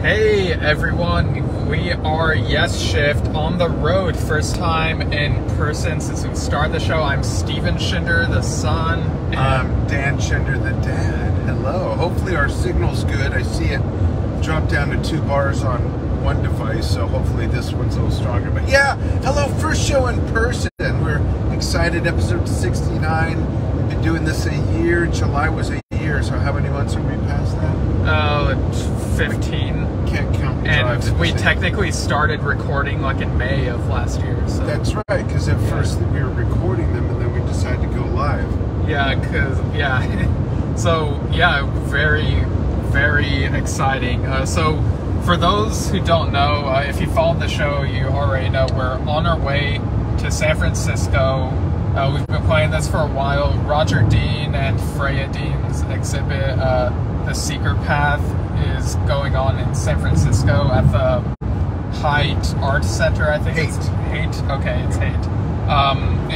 Hey everyone, we are Yesshift on the road, first time in person since we started the show. I'm Steven Schinder, the son. I'm Dan Schinder, the dad. Hello. Hopefully our signal's good. I see it drop down to 2 bars on one device, so hopefully this one's a little stronger. But yeah, hello, first show in person. We're excited, episode 69. We've been doing this a year. July was a year, so how many months have we passed that? 15. Can't count. And we technically started recording like in May of last year. So. That's right, because at first we were recording them and then we decided to go live. Yeah, so yeah, very, very exciting. So for those who don't know, if you followed the show, you already know we're on our way to San Francisco. We've been playing this for a while. Roger Dean and Freya Dean's exhibit, The Secret Path, is going on in San Francisco at the Haight Art Center, I think. Haight? Okay, it's Haight.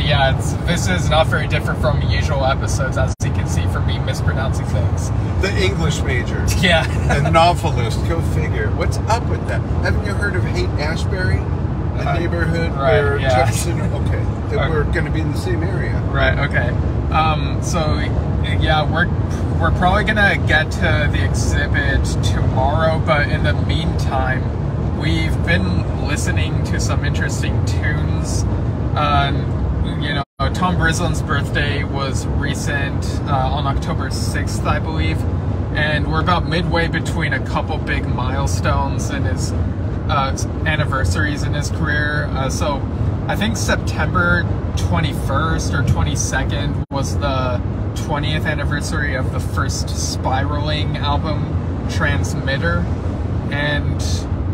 Yeah, this is not very different from usual episodes, as you can see from me mispronouncing things. The English major. Yeah. The novelist, go figure. What's up with that? Haven't you heard of Haight-Ashbury? A neighborhood where Jefferson... Okay, we're going to be in the same area. Right, okay. So, yeah, we're probably going to get to the exhibit tomorrow, but in the meantime, we've been listening to some interesting tunes. You know, Tom Brislin's birthday was recent, on October 6th, I believe, and we're about midway between a couple big milestones in his anniversaries in his career. So I think September 21st or 22nd was the 20th anniversary of the first Spiraling album, Transmitter, and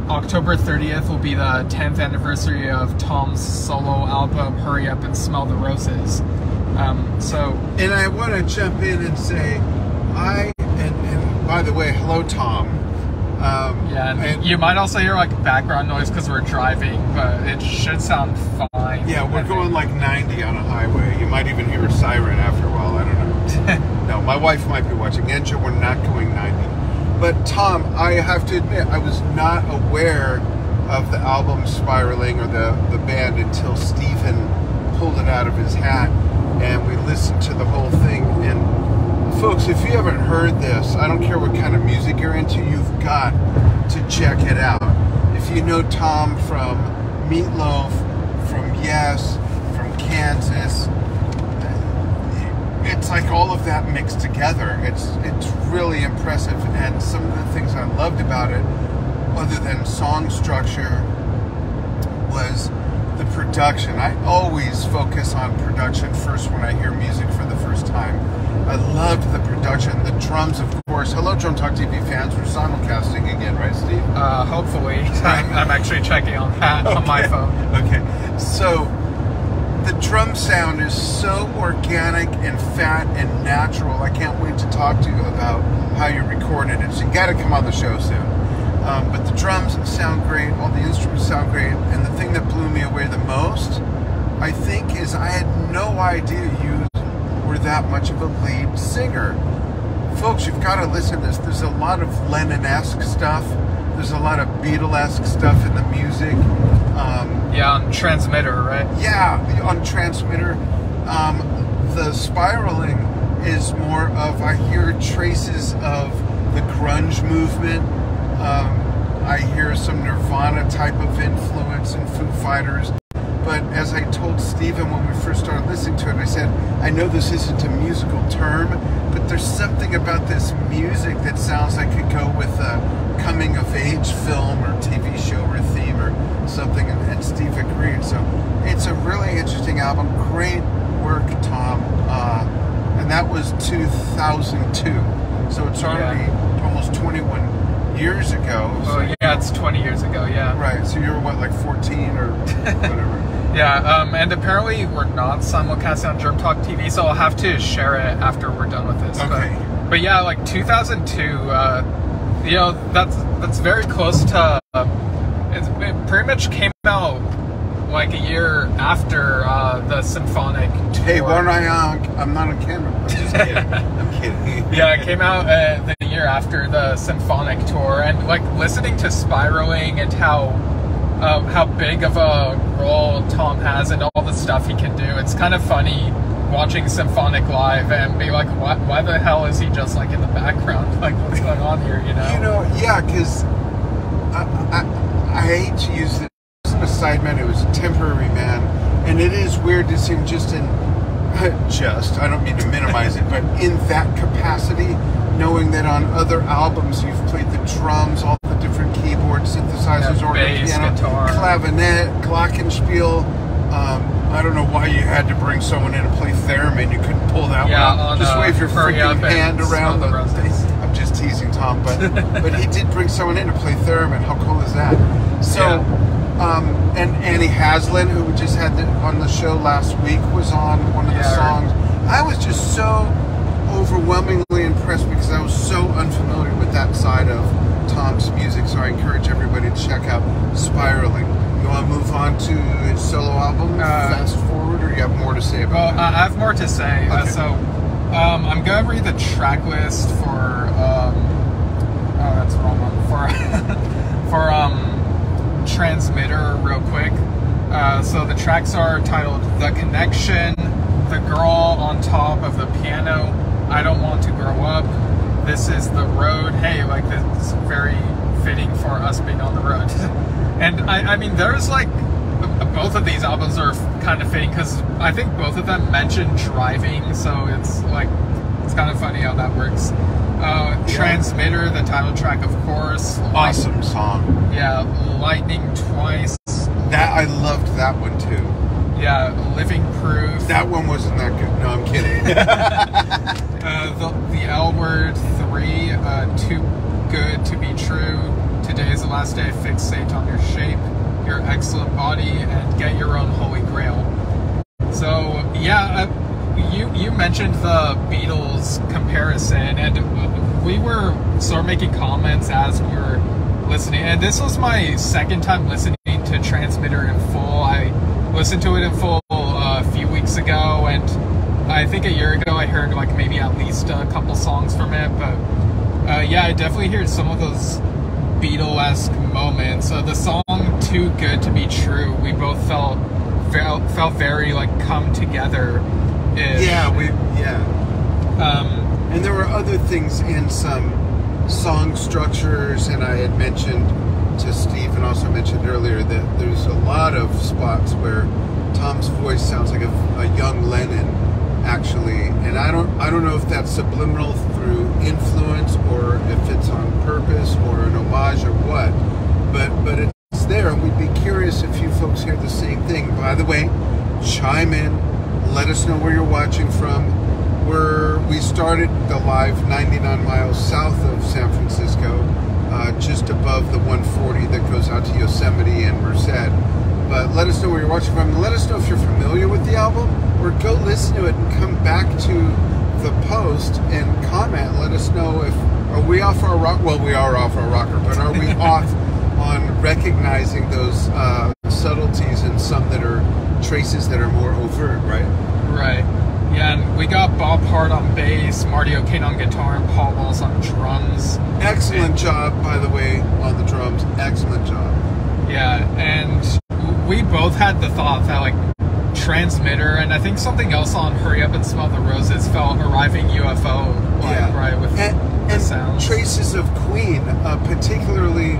October 30th will be the 10th anniversary of Tom's solo album, Hurry Up and Smell the Roses. And I want to jump in and say, and by the way, hello Tom. And you might also hear like background noise because we're driving, but it should sound fine. Yeah, we're going like 90 on a highway. You might even hear a siren after a while, I don't know. No, my wife might be watching. Angela, we're not going 90. But Tom, I have to admit, I was not aware of the album Spiraling or the band until Stephen pulled it out of his hat and we listened to the whole thing. And folks, if you haven't heard this, I don't care what kind of music you're into, you've got to check it out. If you know Tom from Meatloaf, from Yes, from Kansas, it's like all of that mixed together. It's really impressive, and some of the things I loved about it, other than song structure, was the production. I always focus on production first when I hear music for the first time. I loved the production, the drums, of course. Hello, Drum Talk TV fans. We're simulcasting again, right, Steve? Hopefully. I'm actually checking on that on my phone. Okay. So, the drum sound is so organic and fat and natural. I can't wait to talk to you about how you recorded it. So you got to come on the show soon. But the drums sound great. All the instruments sound great. And the thing that blew me away the most, I think, is I had no idea you were that much of a lead singer. Folks, you've got to listen to this. There's a lot of Lennon-esque stuff. There's a lot of Beatle-esque stuff in the music. Yeah, on Transmitter, right? Yeah, on Transmitter. The Spiraling is more of, I hear traces of the grunge movement. I hear some Nirvana type of influence in Foo Fighters. But as I told Stephen when we first started listening to it, I said, I know this isn't a musical term, but there's something about this music that sounds like it could go with a coming-of-age film or TV show or theme or something, and Steve agreed. So it's a really interesting album. Great work, Tom. And that was 2002. So it's already almost 21 years ago. Oh, yeah, it's 20 years ago, yeah. Right, so you were, what, like 14 or whatever? Yeah, and apparently we're not simulcasting on Drum Talk TV, so I'll have to share it after we're done with this. Okay. But yeah, like 2002, you know, that's very close to, it pretty much came out like a year after the symphonic tour. Hey, I'm not on camera. I'm just kidding. I'm kidding. Yeah, it came out the year after the symphonic tour, and like listening to Spiraling and how big of a role Tom has and all the stuff he can do. It's kind of funny watching Symphonic live and be like, why the hell is he just like in the background? Like, what's going on here, you know? You know, yeah, because I hate to use this sideman. It was a temporary man, and it is weird to see him just in, I don't mean to minimize it, but in that capacity, knowing that on other albums you've played the drums, all the different keyboards, synthesizers, or bass, piano, guitar, clavinet, glockenspiel. I don't don't know why you had to bring someone in to play theremin. You couldn't pull that one. Just wave your freaking hand around the I'm just teasing Tom, but he did bring someone in to play theremin. How cool is that? So, and Annie Haslam, who we just had on the show last week, was on one of the songs. I was just so overwhelmingly impressed because I was so unfamiliar with that side of Tom's music. So I encourage everybody to check out Spiraling. You want to move on to his solo album, Fast Forward, or you have more to say about it? I have more to say. Okay. I'm going to read the track list for, that's the wrong one, for Transmitter real quick. So the tracks are titled The Connection, The Girl on Top of the Piano, I Don't Want to Grow Up, This Is the Road. Hey, like, this is very fitting for us being on the road. And I mean, there's like, both of these albums are kind of fitting because I think both of them mention driving, so it's like, it's kind of funny how that works. Transmitter, the title track, of course. Awesome song. Yeah, Lightning Twice. That, I loved that one too. Yeah, Living Proof. That one wasn't that good. No, I'm kidding. The L Word 3, Too Good to Be True. Today's the last day. Fixate on your shape, your excellent body, and get your own holy grail. So yeah, you mentioned the Beatles comparison, and we were sort of making comments as we were listening. And this was my second time listening to Transmitter in full. I listened to it in full a few weeks ago, and I think a year ago I heard like maybe at least a couple songs from it. But yeah, I definitely heard some of those Beatle-esque moments. The song Too Good to Be True, we both felt very like come together. And there were other things in some song structures, and I had mentioned to Steve and also mentioned earlier that there's a lot of spots where Tom's voice sounds like a young Lennon, actually, and I don't know if that's subliminal through influence or if it's on purpose or an homage or what, but it's there, and we'd be curious if you folks hear the same thing. By the way, chime in, let us know where you're watching from. We started the live 99 miles south of San Francisco, just above the 140 that goes out to Yosemite and Merced. But let us know where you're watching from. Let us know if you're familiar with the album, or go listen to it and come back to the post and comment. Let us know if, are we off our rock? Well, we are off our rocker, but are we off on recognizing those subtleties and some that are traces that are more overt, right? Right. Yeah, and we got Bob Hart on bass, Marty O'Kane on guitar, and Paul Walls on drums. Excellent job, by the way, on the drums. Excellent job. Yeah, and we both had the thought that, like, Transmitter, and I think something else on Hurry Up and Smell the Roses felt Arriving UFO, like, right, with the sounds. Traces of Queen, particularly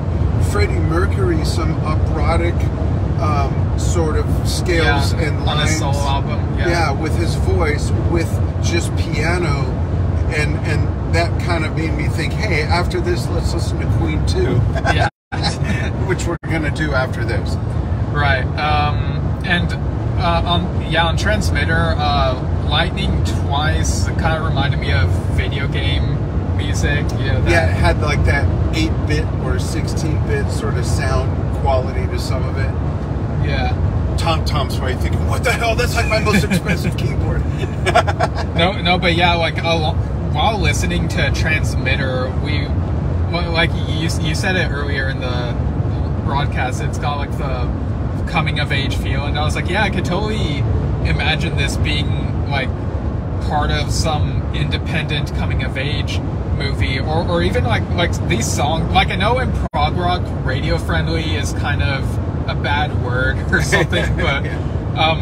Freddie Mercury, some operatic sort of scales and lines. On a solo album, with his voice, with just piano, and that kind of made me think, hey, after this, let's listen to Queen 2. Yeah. Which we're going to do after this. Right. On Transmitter, Lightning Twice kind of reminded me of video game music. It had like that 8-bit or 16-bit sort of sound quality to some of it. Yeah. Tom's probably thinking, what the hell? That's like my most expensive keyboard. No, but yeah, like while listening to Transmitter, like you said it earlier in the broadcast, it's got like the coming of age feel, and I was like, yeah, I could totally imagine this being like part of some independent coming of age movie, or even like these songs. Like, I know in prog rock, radio friendly is kind of a bad word or something, but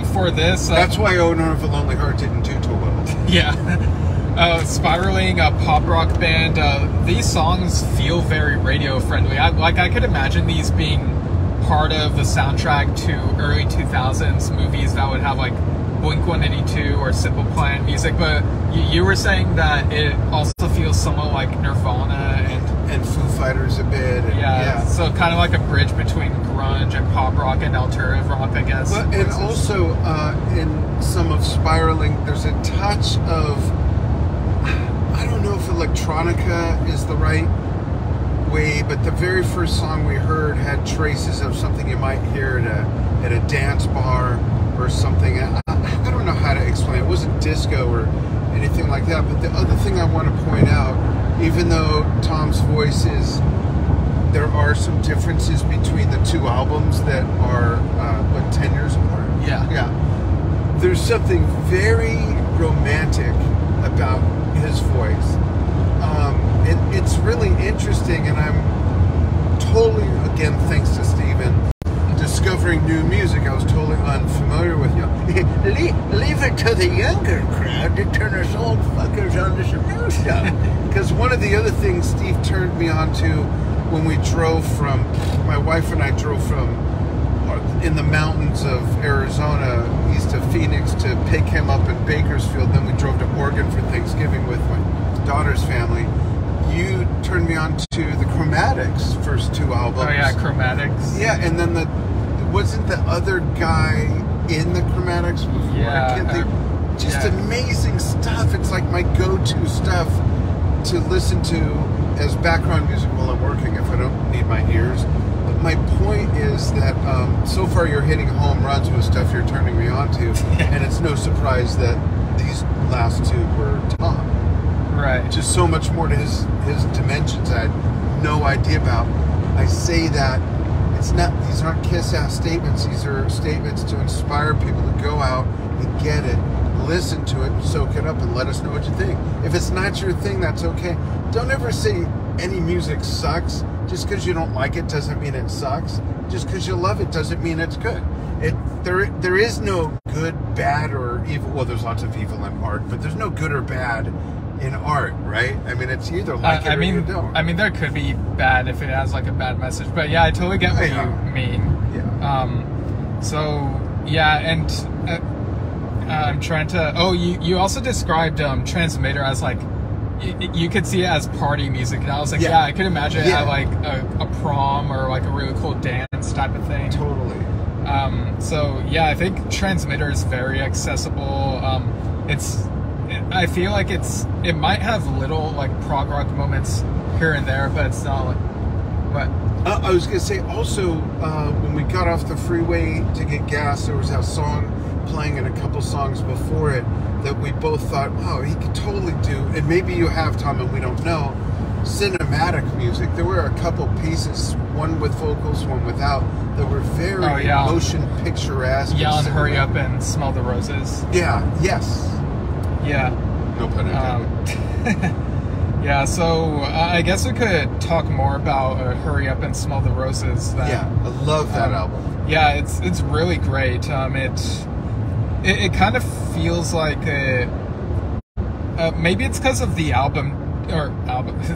for this, that's why Owner of a Lonely Heart didn't do too well. Yeah. Spiraling, a pop rock band. These songs feel very radio friendly. I could imagine these being part of the soundtrack to early 2000s movies that would have like Blink-182 or Simple Plan music, but you were saying that it also feels somewhat like Nirvana and Foo Fighters a bit. And, yeah, so kind of like a bridge between grunge and pop rock and alternative rock, I guess. Well, and also in some of Spiraling, there's a touch of, I don't know if electronica is the right way, but the very first song we heard had traces of something you might hear at a dance bar or something. I don't know how to explain it. It wasn't disco or anything like that, but the other thing I want to point out, even though Tom's voice is, there are some differences between the two albums that are, 10 years apart? Yeah. There's something very romantic about his voice. It's really interesting, and I'm totally, again, thanks to Steven, discovering new music. I was totally unfamiliar with you. Leave it to the younger crowd to turn us old fuckers onto some new stuff. Because one of the other things Steve turned me on to when we drove from, my wife and I drove from in the mountains of Arizona east of Phoenix to pick him up in Bakersfield. Then we drove to Oregon for Thanksgiving with my daughter's family. You turned me on to the Chromatics' first two albums. Oh yeah, Chromatics. Yeah, and then wasn't the other guy in the Chromatics before? Yeah, I can't think. Just amazing stuff. It's like my go-to stuff to listen to as background music while I'm working if I don't need my ears. But my point is that so far you're hitting home runs with stuff you're turning me on to, and it's no surprise that these last two were Tom. Right. Just so much more to his dimensions I had no idea about. I say that it's not, these aren't kiss-ass statements. These are statements to inspire people to go out and get it, listen to it, soak it up, and let us know what you think. If it's not your thing, that's okay. Don't ever say any music sucks. Just because you don't like it doesn't mean it sucks. Just because you love it doesn't mean it's good. There is no good, bad, or evil. Well, there's lots of evil in art, but there's no good or bad in art, right? I mean, it's either like it or you don't. I mean, there could be bad if it has like a bad message, but yeah, I totally get what you mean. Yeah. So yeah, and I'm trying to. Oh, you also described Transmitter as like you could see it as party music, and I was like, yeah, I could imagine it at like a prom or like a really cool dance type of thing. Totally. So yeah, I think Transmitter is very accessible. I feel like it might have little like prog rock moments here and there, but it's not like what. I was gonna say also when we got off the freeway to get gas, there was that song playing and a couple songs before it that we both thought, wow, he could totally do. And maybe you have, Tom, and we don't know, cinematic music. There were a couple pieces, one with vocals, one without, that were very motion picturesque. Yeah, and Hurry Up and Smell the Roses. Yeah. Yes. Yeah. No pun intended. Yeah, so I guess we could talk more about Hurry Up and Smell the Roses. Yeah, I love that album. Yeah, it's really great. It kind of feels like maybe it's because of the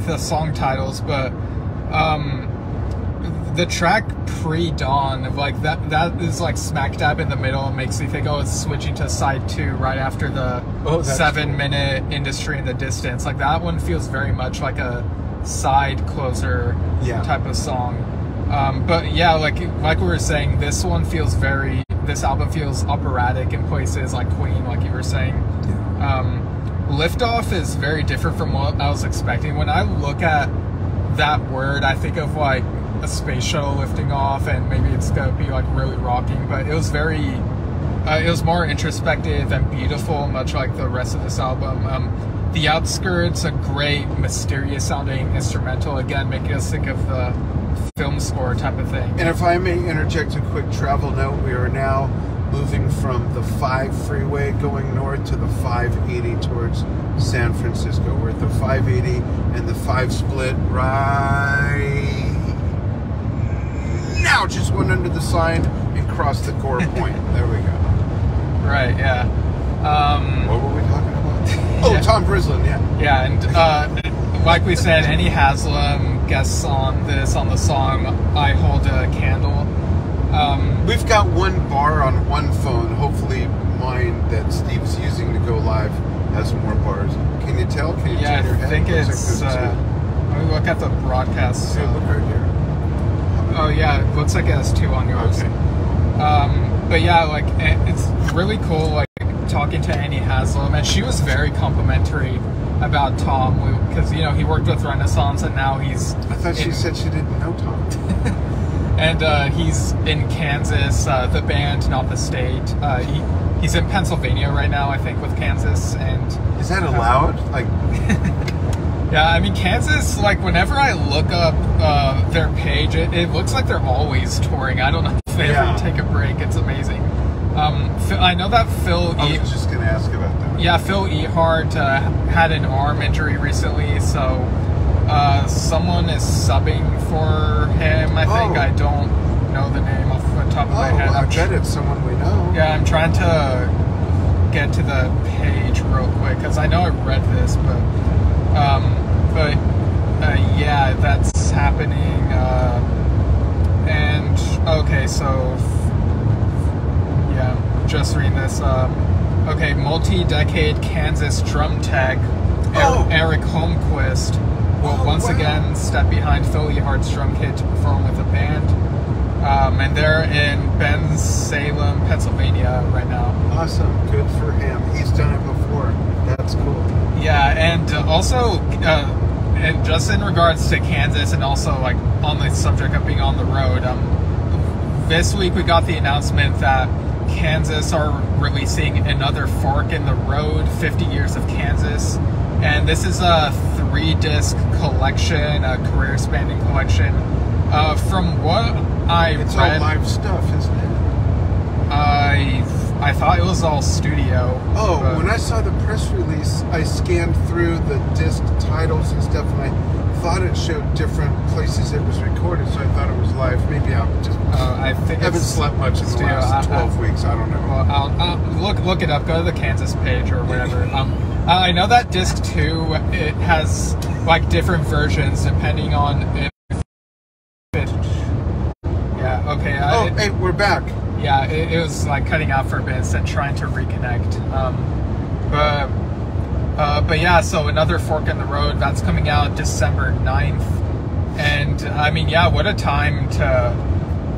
the song titles, but the track Pre-Dawn of like that is like smack dab in the middle and makes me think, oh, it's switching to side 2 right after the 7-minute Industry in the Distance. Like that one feels very much like a side closer type of song. But yeah, like we were saying, this album feels operatic in places, like Queen, like you were saying. Liftoff is very different from what I was expecting. When I look at that word, I think of like a space shuttle lifting off, and maybe it's gonna be like really rocking, but it was more introspective and beautiful, much like the rest of this album. The Outskirts, a great mysterious sounding instrumental, again making us think of the film score type of thing. And if I may interject a quick travel note, we are now moving from the 5 freeway going north to the 580 towards San Francisco. We're at the 580 and the 5 split right now. Just went under the sign and crossed the Gore Point. There we go. Right, yeah. What were we talking about? Oh, yeah. Tom Brislin, yeah. Yeah, and like we said, Annie Haslam guests on the song I Hold a Candle. We've got one bar on one phone. Hopefully mine that Steve's using to go live has more bars. Can you tell? Can you yeah, turn your head? I think it's... let me look at the broadcast. So look right here. Oh yeah, it looks like it has 2 on yours. Okay. But yeah, like, it's really cool, like, talking to Annie Haslam, and she was very complimentary about Tom, because, you know, he worked with Renaissance, and now he's... I thought she said she didn't know Tom. And he's in Kansas, the band, not the state. He's in Pennsylvania right now, I think, with Kansas, and... Is that allowed? Like... Yeah, I mean, Kansas, like, whenever I look up their page, it looks like they're always touring. I don't know if they ever take a break. It's amazing. I know that I was just going to ask about that. Yeah, Phil Ehart had an arm injury recently, so someone is subbing for him, I think. I don't know the name off the top of my head. I bet it's someone we know. Yeah, I'm trying to get to the page real quick, because I know I read this, but yeah, that's happening. And okay, so yeah, just reading this. Okay, multi-decade Kansas drum tech Eric Holmquist will once again step behind Phil Ehart's drum kit to perform with a band. And they're in Bensalem, Pennsylvania right now. Awesome, good for him. He's done it before. That's cool. Yeah, and also, and just in regards to Kansas, and also like on the subject of being on the road, this week we got the announcement that Kansas are releasing another Fork in the Road, 50 Years of Kansas, and this is a 3-disc collection, a career-spanning collection. From what I read, it's all live stuff, isn't it? I thought it was all studio. Oh, when I saw the press release, I scanned through the disc titles and stuff, and I thought it showed different places it was recorded, so I thought it was live. Maybe I'm just... I think haven't slept much in the last 12 weeks. I don't know. Well, I'll look it up. Go to the Kansas page or whatever. I know that disc 2, it has like different versions depending on if it... Yeah, okay. Hey, we're back. Yeah, it was like cutting out for a bit and trying to reconnect. But yeah, so another Fork in the Road, that's coming out December 9th. And I mean, yeah, what a time to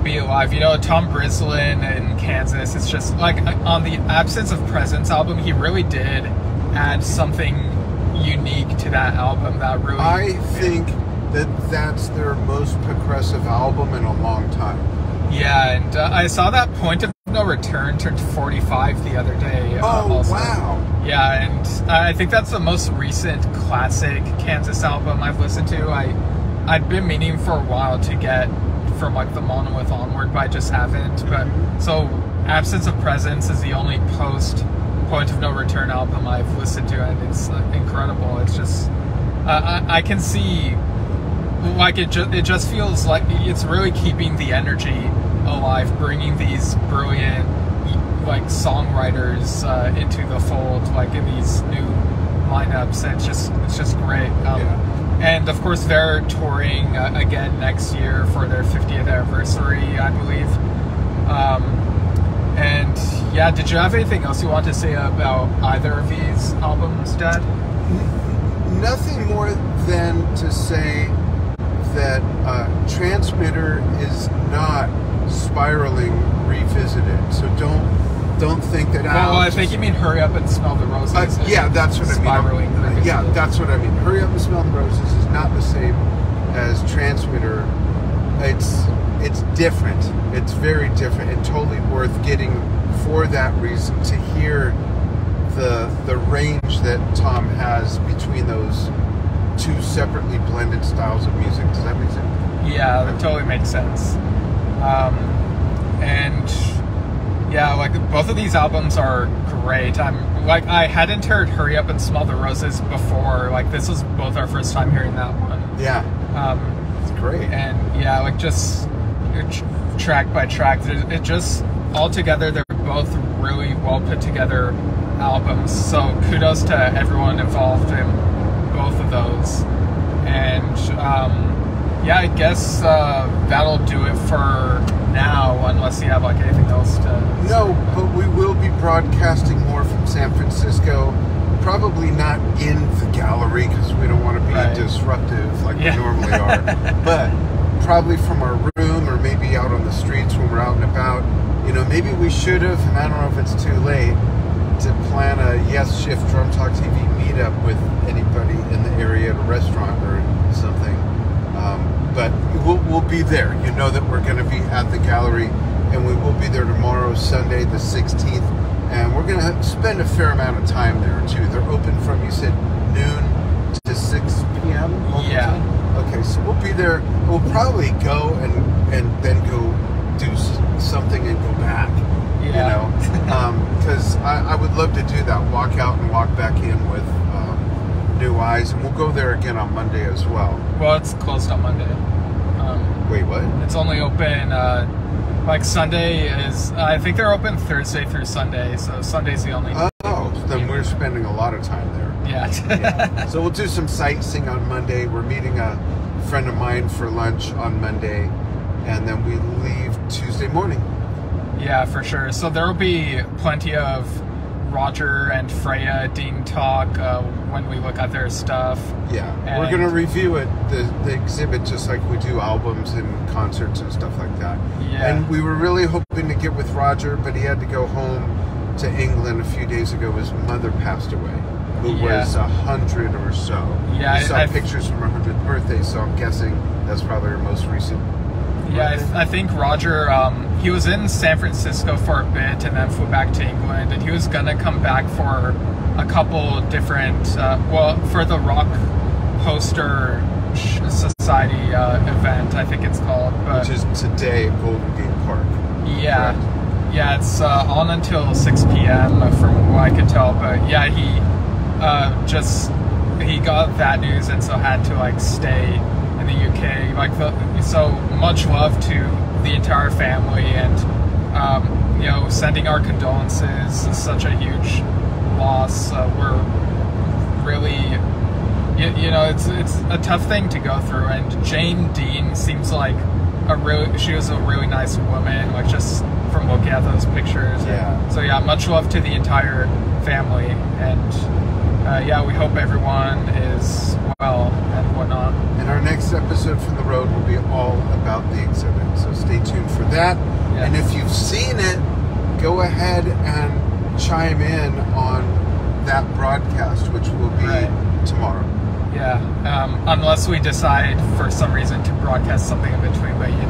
be alive. You know, Tom Brislin in Kansas, it's just like on the Absence of Presence album, he really did add something unique to that album that really... I think that's their most progressive album in a long time. Yeah, and I saw that Point of No Return turned 45 the other day. Also. Wow. Yeah, and I think that's the most recent classic Kansas album I've listened to. I'd been meaning for a while to get from like the Monolith onward, but I just haven't. But so Absence of Presence is the only post Point of No Return album I've listened to, and it's incredible. It's just I can see. Like it just feels like it's really keeping the energy alive, bringing these brilliant like songwriters into the fold, like in these new lineups. And it's just great. And of course they're touring again next year for their 50th anniversary, I believe. And yeah, did you have anything else you want to say about either of these albums, Dad? Nothing more than to say that Transmitter is not Spiraling revisited, so don't think that. Well, I think you mean Hurry Up and Smell the Roses. Yeah, that's what I mean. Spiraling. Yeah, that's what I mean. Hurry Up and Smell the Roses is not the same as Transmitter. It's different. It's very different and totally worth getting for that reason, to hear the range that Tom has between those two separately blended styles of music. Does that make sense? Yeah, that totally makes sense. And Yeah, like both of these albums are great. I hadn't heard "Hurry Up and Smell the Roses" before. Like this was both our first time hearing that one. Yeah, it's great. And yeah, like just track by track, it just all together they're both really well put together albums. So kudos to everyone involved in both of those. And yeah, I guess that'll do it for now, unless you have like anything else to say. No, but we will be broadcasting more from San Francisco. Probably not in the gallery because we don't want to be disruptive like we normally are. But probably from our room or maybe out on the streets when we're out and about. You know, maybe we should have, and I don't know if it's too late, to plan a Yesshift Drum Talk TV meetup with anybody in the area at a restaurant or something. But we'll be there. You know that we're going to be at the gallery, and we will be there tomorrow, Sunday the 16th, and we're going to spend a fair amount of time there too. They're open from, you said, noon to 6 p.m. Yeah. Time? Okay, so we'll be there. We'll probably go and then go do something and go back. Yeah. You know, because I would love to do that. Walk out and walk back in with new eyes, and we'll go there again on Monday as well. Well, it's closed on Monday. Wait, what? It's only open, like Sunday is, I think they're open Thursday through Sunday, so Sunday's the only day. Oh, then we're spending a lot of time there. Yeah. So we'll do some sightseeing on Monday. We're meeting a friend of mine for lunch on Monday, and then we leave Tuesday morning. Yeah, for sure. So there will be plenty of Roger and Freya Dean talk when we look at their stuff. Yeah, and we're going to review it, the exhibit, just like we do albums and concerts and stuff like that. Yeah. And we were really hoping to get with Roger, but he had to go home to England a few days ago. His mother passed away, who was 100 or so. Yeah, I saw pictures from her 100th birthday, so I'm guessing that's probably her most recent. Yeah, I think Roger, he was in San Francisco for a bit and then flew back to England, and he was going to come back for a couple different, for the Rock Poster Society event, I think it's called. But, which is today at Golden Gate Park. Yeah. Correct? Yeah, it's on until 6 p.m. from what I could tell, but yeah, he got that news and so had to like stay in the UK. So much love to the entire family, and you know, sending our condolences. Is such a huge loss. We're really, you know, it's a tough thing to go through. And Jane Dean seems like she was a really nice woman, like just from looking at those pictures. Yeah. And so yeah, much love to the entire family, and yeah, we hope everyone is well and whatnot. And our next episode from the road will be all about the exhibit, so stay tuned for that. Yeah. And if you've seen it, go ahead and chime in on that broadcast, which will be tomorrow. Yeah, unless we decide for some reason to broadcast something in between, but you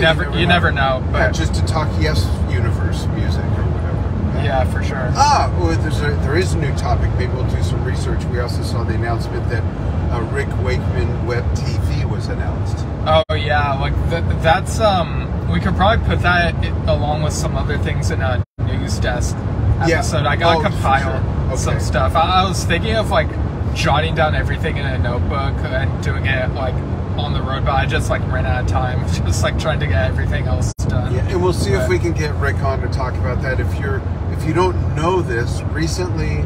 never know. But yeah, just to talk Universe music or whatever. Yeah, for sure. There is a new topic. Maybe we'll do some research. We also saw the announcement that Rick Wakeman Web TV was announced. Oh yeah, like that's we could probably put that along with some other things in a news desk episode. I gotta compile some stuff. I was thinking of like jotting down everything in a notebook and doing it like on the road, but I just like ran out of time, just like trying to get everything else done. Yeah, and we'll see if we can get Rick on to talk about that. If you don't know this, recently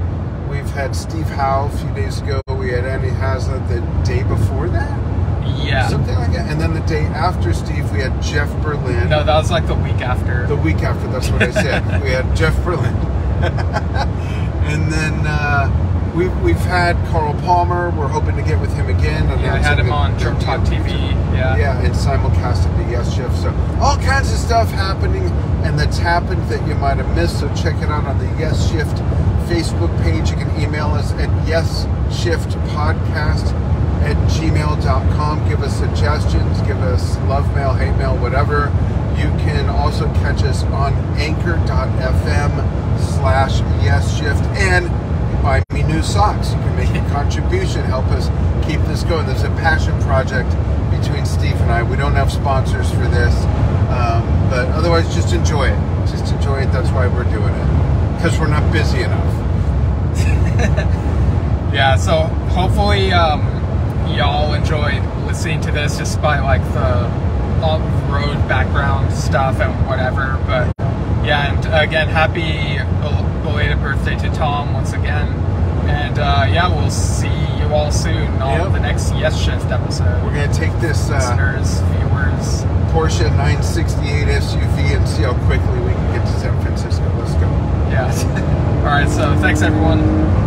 we've had Steve Howe a few days ago. We had Andy Hazlitt the day before that. Yeah. Something like that. And then the day after Steve, we had Jeff Berlin. No, that was like the week after. The week after, that's what I said. We had Jeff Berlin. And then we've had Carl Palmer. We're hoping to get with him again. Yeah, I had him on Drum Talk TV. Yeah. Yeah, and simulcasted the Yesshift. So all kinds of stuff happening, and that's happened that you might have missed. So check it out on the Yesshift Facebook page. You can email us at yesshiftpodcast@gmail.com. Give us suggestions, give us love mail, hate mail, whatever. You can also catch us on anchor.fm/Yesshift, and buy me new socks. You can make a contribution, help us keep this going. There's a passion project between Steve and I. We don't have sponsors for this, but otherwise just enjoy it. Just enjoy enjoy it. That's why we're doing it. Because we're not busy enough. Yeah, so hopefully y'all enjoyed listening to this despite like the off-road background stuff and whatever. But yeah, and again, happy belated birthday to Tom once again. And yeah, we'll see you all soon on the next Yesshift episode. We're going to take this listeners, viewers, Porsche 968 SUV and see how quickly we can get to San Francisco. Let's go. Yeah. All right, so thanks everyone.